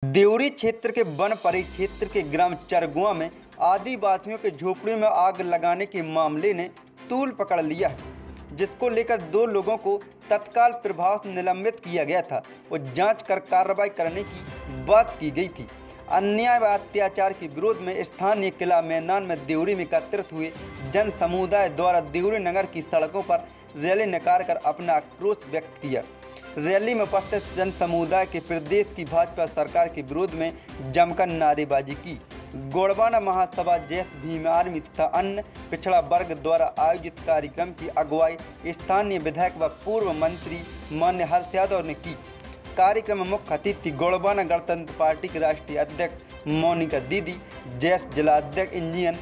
देवरी क्षेत्र के वन परिक्षेत्र के ग्राम चरगुआ में आदिवासियों के झोपड़ी में आग लगाने के मामले ने तूल पकड़ लिया है, जिसको लेकर 2 लोगों को तत्काल प्रभाव से निलंबित किया गया था और जांच कर कार्रवाई करने की बात की गई थी। अन्याय व अत्याचार के विरोध में स्थानीय किला मैदान में देवरी में एकत्रित हुए जन समुदाय द्वारा देवरी नगर की सड़कों पर रैली निकालकर अपना आक्रोश व्यक्त किया। रैली में उपस्थित जन समुदाय के प्रदेश की भाजपा सरकार के विरोध में जमकर नारेबाजी की। गोड़वाना महासभा जय भीम आर्मी तथा अन्य पिछड़ा वर्ग द्वारा आयोजित कार्यक्रम की अगुवाई स्थानीय विधायक व पूर्व मंत्री मान्य हर्ष यादव ने की। कार्यक्रम में मुख्य अतिथि गोड़वाना गणतंत्र पार्टी के राष्ट्रीय अध्यक्ष मोनिका दीदी, जैस जिला अध्यक्ष इंजीनियर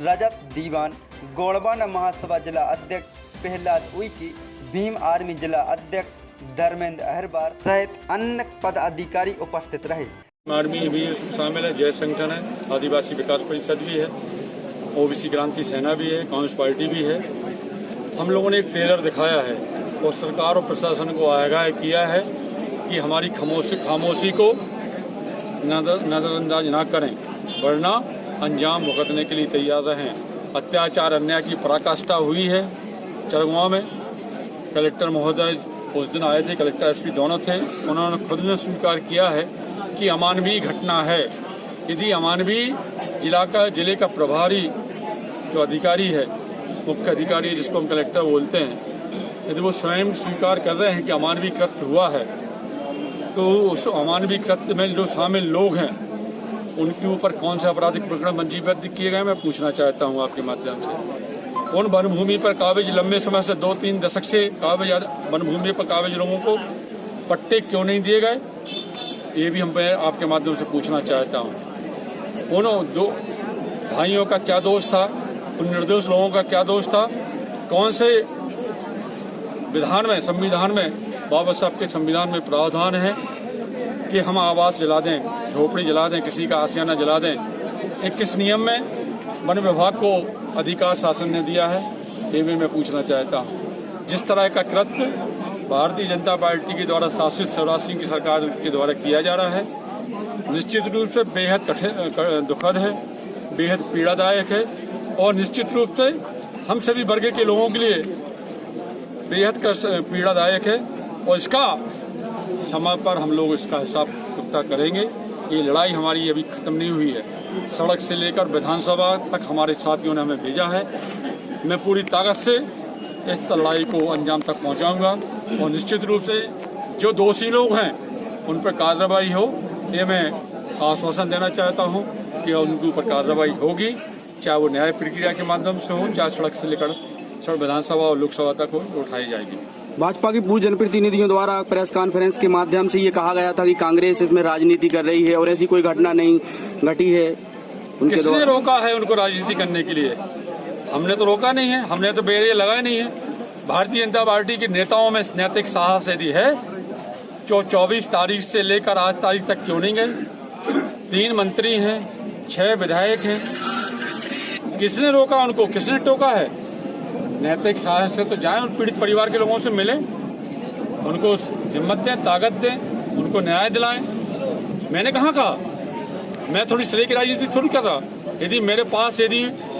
रजत दीवान, गोड़वाना महासभा जिला अध्यक्ष प्रहलाद उइके, भीम आर्मी जिला अध्यक्ष धर्मेंद्र अहरबार सहित अन्य पदाधिकारी उपस्थित रहे। आर्मी भी शामिल है, जय संगठन है, आदिवासी विकास परिषद भी है, ओबीसी क्रांति सेना भी है, कांग्रेस पार्टी भी है। हम लोगों ने एक ट्रेलर दिखाया है और सरकार और प्रशासन को आगाह किया है कि हमारी खामोशी को नजरअंदाज ना करें, वरना अंजाम भुगतने के लिए तैयार रहें। अत्याचार अन्याय की पराकाष्ठा हुई है चरगुआ में। कलेक्टर महोदय उस दिन आए थे, कलेक्टर एसपी दोनों थे। उन्होंने खुद ने स्वीकार किया है कि अमानवीय घटना है। यदि अमानवीय जिले का प्रभारी जो अधिकारी है, मुख्य अधिकारी है, जिसको हम कलेक्टर बोलते हैं, यदि वो स्वयं स्वीकार कर रहे हैं कि अमानवीय कृत्य हुआ है, तो उस अमानवीय कृत्य में जो शामिल लोग हैं उनके ऊपर कौन से आपराधिक प्रकरण पंजीबद्ध किए गए, मैं पूछना चाहता हूं आपके माध्यम से। उन वन भूमि पर काबिज लंबे समय से 2-3 दशक से काबिज वन भूमि पर काबिज लोगों को पट्टे क्यों नहीं दिए गए, ये भी हम आपके माध्यम से पूछना चाहता हूं। उन 2 भाइयों का क्या दोष था, उन निर्दोष लोगों का क्या दोष था? कौन से संविधान में बाबा साहब के संविधान में प्रावधान है कि हम आवास जला दें, झोपड़ी जला दें, किसी का आशियाना जला दें? एक किस नियम में वन विभाग को अधिकार शासन ने दिया है, ये भी मैं पूछना चाहता हूँ। जिस तरह का कृत्य भारतीय जनता पार्टी के द्वारा शासित शिवराज सिंह की सरकार के द्वारा किया जा रहा है, निश्चित रूप से बेहद दुखद है, बेहद पीड़ादायक है और निश्चित रूप से हम सभी वर्ग के लोगों के लिए बेहद पीड़ादायक है और इसका समय पर हम लोग इसका हिसाब पुख्ता करेंगे। ये लड़ाई हमारी अभी खत्म नहीं हुई है। सड़क से लेकर विधानसभा तक हमारे साथियों ने हमें भेजा है। मैं पूरी ताकत से इस लड़ाई को अंजाम तक पहुंचाऊंगा और निश्चित रूप से जो दोषी लोग हैं उन पर कार्रवाई हो, ये मैं आश्वासन देना चाहता हूं कि उनके ऊपर कार्रवाई होगी, चाहे वो न्याय प्रक्रिया के माध्यम से हो, चाहे सड़क से लेकर विधानसभा और लोकसभा तक उठाई जाएगी। भाजपा की पूर्व जनप्रतिनिधियों द्वारा प्रेस कॉन्फ्रेंस के माध्यम से ये कहा गया था कि कांग्रेस इसमें राजनीति कर रही है और ऐसी कोई घटना नहीं घटी है। किसने रोका है उनको राजनीति करने के लिए? हमने तो रोका नहीं है, हमने तो बैरियर लगाए नहीं है। भारतीय जनता पार्टी के नेताओं में नैतिक साहस यदि है, 24 तारीख से लेकर आज तारीख तक क्यों नहीं गए? 3 मंत्री हैं, 6 विधायक हैं, किसने रोका उनको? किसने टोका है? नैतिक साहस से तो जाएं, उन पीड़ित परिवार के लोगों से मिलें, उनको हिम्मत दें, ताकत दें, उनको न्याय दिलाएं। मैंने कहाँ कहा? मैं थोड़ी श्रेय की राजनीति थोड़ी कर रहा। यदि मेरे पास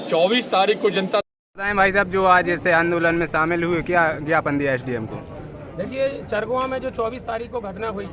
24 तारीख को जनता बताएं भाई साहब, जो आज ऐसे आंदोलन में शामिल हुए, क्या ज्ञापन दिया एसडीएम को? देखिए, चरगुआ में जो 24 तारीख को घटना हुई,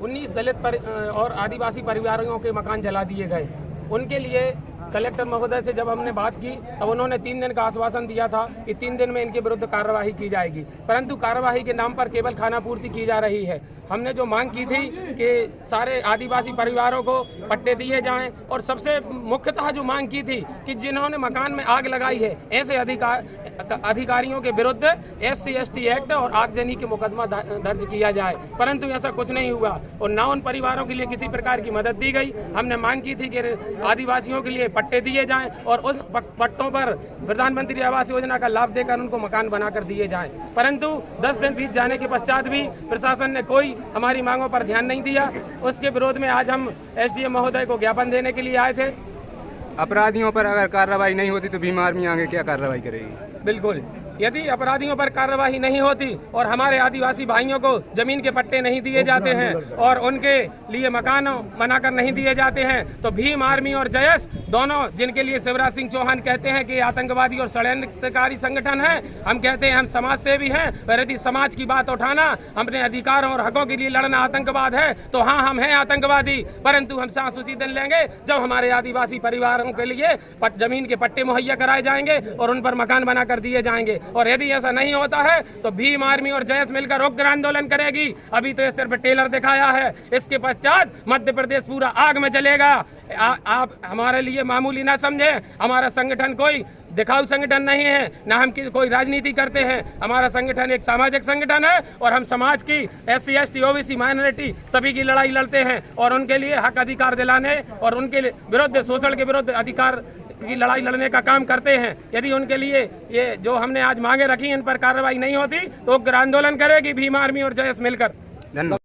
19 दलित और आदिवासी परिवारों के मकान जला दिए गए। उनके लिए कलेक्टर महोदय से जब हमने बात की तब उन्होंने 3 दिन का आश्वासन दिया था कि 3 दिन में इनके विरुद्ध कार्रवाई की जाएगी, परंतु कार्रवाई के नाम पर केवल खानापूर्ति की जा रही है। हमने जो मांग की थी कि सारे आदिवासी परिवारों को पट्टे दिए जाएं और सबसे मुख्यतः जो मांग की थी कि जिन्होंने मकान में आग लगाई है ऐसे अधिकारियों के विरुद्ध SC/ST एक्ट और आगजनी के मुकदमा दर्ज किया जाए, परंतु ऐसा कुछ नहीं हुआ और न उन परिवारों के लिए किसी प्रकार की मदद दी गई। हमने मांग की थी कि आदिवासियों के लिए पट्टे दिए जाएं और उस पट्टों पर प्रधानमंत्री आवास योजना का लाभ देकर उनको मकान बनाकर दिए जाएं, परंतु 10 दिन बीत जाने के पश्चात भी प्रशासन ने कोई हमारी मांगों पर ध्यान नहीं दिया। उसके विरोध में आज हम एसडीएम महोदय को ज्ञापन देने के लिए आए थे। अपराधियों पर अगर कार्रवाई नहीं होती तो भीम आर्मी आगे क्या कार्रवाई करेगी? बिल्कुल, यदि अपराधियों पर कार्रवाई नहीं होती और हमारे आदिवासी भाइयों को जमीन के पट्टे नहीं दिए जाते हैं और उनके लिए मकान बनाकर नहीं दिए जाते हैं तो भीम आर्मी और जयस दोनों, जिनके लिए शिवराज सिंह चौहान कहते हैं कि आतंकवादी और षड्यंत्रकारी संगठन है, हम कहते हैं हम समाज सेवी हैं। पर यदि समाज की बात उठाना, अपने अधिकारों और हकों के लिए लड़ना आतंकवाद है तो हाँ, हम हैं आतंकवादी, परंतु हम सांस उसी दिन लेंगे जब हमारे आदिवासी परिवारों के लिए जमीन के पट्टे मुहैया कराए जाएंगे और उन पर मकान बनाकर दिए जाएंगे। और यदि ऐसा नहीं होता है तो भीम आर्मी और जयस मिलकर उग्र आंदोलन करेगी। अभी तो ये सिर्फ टेलर दिखाया है, इसके पश्चात मध्य प्रदेश पूरा आग में जलेगा। आप हमारे लिए मामूली ना समझे, हमारा संगठन कोई दिखाऊ संगठन नहीं है, ना हम कोई राजनीति करते हैं। हमारा संगठन एक सामाजिक संगठन है और हम समाज की SC ST OBC माइनॉरिटी सभी की लड़ाई लड़ते हैं और उनके लिए हक अधिकार दिलाने और उनके विरुद्ध, शोषण के विरुद्ध अधिकार की लड़ाई लड़ने का काम करते हैं। यदि उनके लिए ये जो हमने आज मांगे रखी इन पर कार्रवाई नहीं होती तो उग्र आंदोलन करेगी भीम आर्मी और जयस मिलकर। धन्यवाद।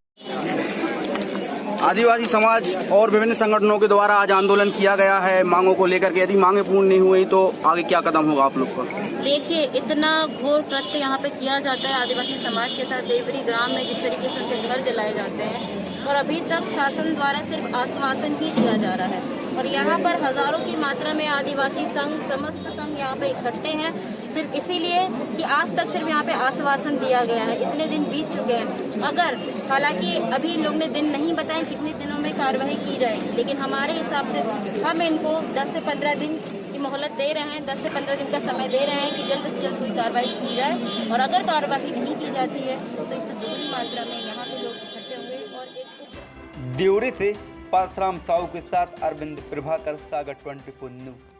आदिवासी समाज और विभिन्न संगठनों के द्वारा आज आंदोलन किया गया है मांगों को लेकर के। यदि मांगे पूर्ण नहीं हुई तो आगे क्या कदम होगा आप लोग का? देखिए, इतना घोर कृत्य यहाँ पे किया जाता है आदिवासी समाज के साथ। देवरी ग्राम में जिस तरीके से उनके घर जलाए जाते हैं और अभी तक शासन द्वारा सिर्फ आश्वासन ही किया जा रहा है और यहाँ पर हजारों की मात्रा में आदिवासी संघ, समस्त संघ यहाँ पे इकट्ठे हैं सिर्फ इसीलिए कि आज तक सिर्फ यहाँ पे आश्वासन दिया गया है। इतने दिन बीत चुके हैं, अगर हालांकि अभी इन लोग ने दिन नहीं बताए कितने दिनों में कार्रवाई की जाएगी, लेकिन हमारे हिसाब से हम इनको 10 से 15 दिन की मोहलत दे रहे हैं, 10 से 15 दिन का समय दे रहे हैं कि जल्द से जल्द कोई कार्रवाई की जाए। और अगर कार्रवाई नहीं की जाती है तो इससे दोगुनी मात्रा में यहाँ के लोग इकट्ठे होंगे। और एक देवरी से परशुराम साहू के साथ अरविंद प्रभाकर, सागर 24 न्यूज।